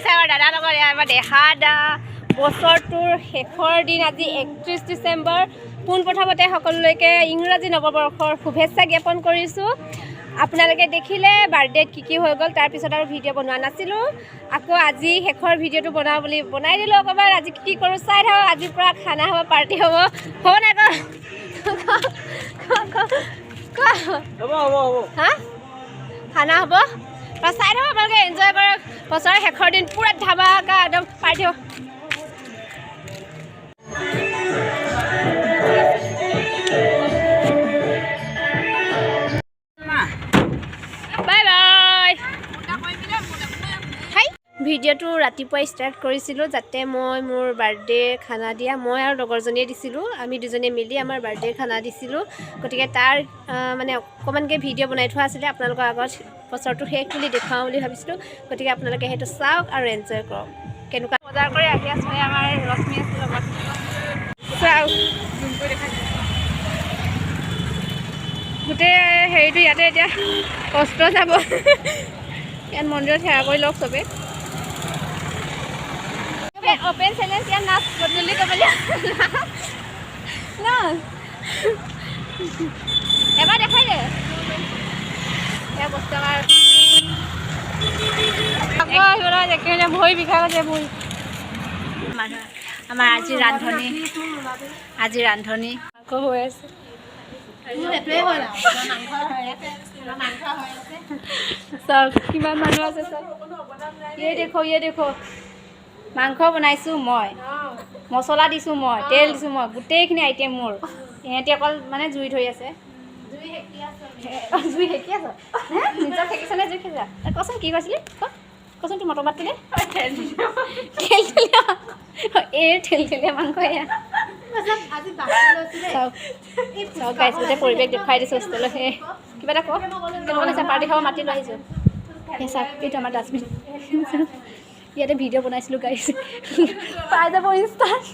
আছে আমাৰ দাদা লগত আমাৰ দেখা দা বছৰটোৰ শেষৰ দিন আজি 31 ডিচেম্বৰ পোনপ্ৰথমতে সকলোলৈকে ইংৰাজী নৱবৰ্ষৰ শুভেচ্ছা জ্ঞাপন কৰিছোঁ। আপোনালোকে দেখিলে বাৰ্থডেত কি হৈ গ'ল, তাৰপিছত আৰু ভিডিঅ' বনোৱা নাছিলোঁ। আকৌ আজি শেষৰ ভিডিঅ'টো বনাওঁ বুলি বনাই দিলোঁ অকণমান। আজি কি কৰোঁ চাই থাকক। আজিৰ পৰা খানা হ'ব, পাৰ্টি হ'ব নাই হা খানা হ'ব চাই থাকক আপোনালোকে, এনজয় কৰক। বছৰৰ শেষৰ দিন পূৰা ধামাকা একদম পাৰ্টি হ'ব। ভিডিঅ'টো ৰাতিপুৱাই ষ্টাৰ্ট কৰিছিলোঁ যাতে মই মোৰ বাৰ্থডে খানা দিয়া মই আৰু লগৰজনীয়ে দিছিলোঁ। আমি দুজনীয়ে মিলি আমাৰ বাৰ্থডে খানা দিছিলোঁ। গতিকে তাৰ মানে অকণমানকৈ ভিডিঅ' বনাই থোৱা আছিলে আপোনালোকৰ আগত বছৰটো শেষ বুলি দেখুৱাওঁ বুলি ভাবিছিলোঁ। গতিকে আপোনালোকে সেইটো চাওক আৰু এনজয় কৰক। কেনেকুৱা বজাৰ কৰি আহি আছোঁ আমাৰ ৰশ্মি আছে লগত। চাওক গোটেই হেৰিটো ইয়াতে এতিয়া কষ্ট যাব। ইয়াত মন্দিৰত সেৱা কৰি লওক চবেই। অপেন চেলেঞ্জ ইয়াত নাচ বদলি কৰিবলৈ এবাৰ দেখাই দে এয়া বস্তু আমাৰ দেখিলে ভৰি বিষা গৈছে ভৰি। আমাৰ আজি ৰান্ধনি আকৌ হৈ আছে। চাওক কিমান মানুহ আছে চাওক। ইয়ে দেখো মাংস বনাইছোঁ মই, মছলা দিছোঁ মই, তেল দিছোঁ মই, গোটেইখিনি আইটেম মোৰ। ইহঁতি অকল মানে জুই ধৰি আছে। জুই সেকি আছ নিজক সেকিছ নে জুই সেকিছা? কচোন কি কৈছিলি কচোন তোৰ মটৰ বাটটো তেল মাংস এয়া চাওক গাইছ গোটেই পৰিৱেশ দেখুৱাই দিছোঁ হোষ্টেলত। সেই কিবা এটা কওক কেনেকুৱা লাগিছে? পাৰ্টি খাব মাতি লৈ আহিছোঁ। সেই চাওক এইটো আমাৰ ডাষ্টবিন। ইয়াতে ভিডিঅ' বনাইছিলোঁ গাইছ, পাই যাব ইনষ্টাত।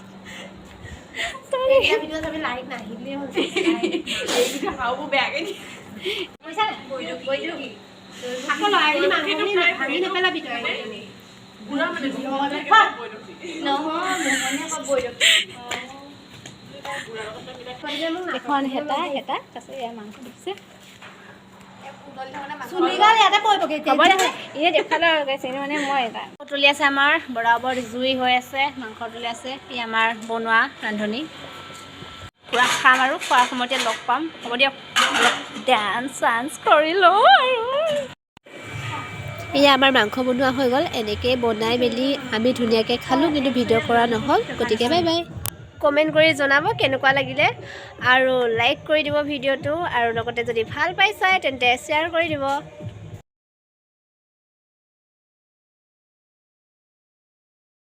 এখন হেতা তাৰপিছত এয়া মাংস দিছে। মানে মই এটা তুলি আছে আমাৰ বৰাবৰ জুই হৈ আছে, মাংস তুলি আছে। ই আমাৰ বনোৱা ৰান্ধনি। পূৰা খাম আৰু খোৱাৰ সময়তে লগ পাম। হ'ব দিয়ক ডান্স চান্স কৰি লওঁ আৰু। এয়া আমাৰ মাংস বনোৱা হৈ গ'ল। এনেকৈ বনাই মেলি আমি ধুনীয়াকৈ খালোঁ, কিন্তু ভিডিঅ' কৰা নহ'ল। গতিকে বাই বাই। কমেণ্ট কৰি জনাব কেনেকুৱা লাগিলে, আৰু লাইক কৰি দিব ভিডিঅ'টো, আৰু লগতে যদি ভাল পাই চাই তেন্তে শ্বেয়াৰ কৰি দিব।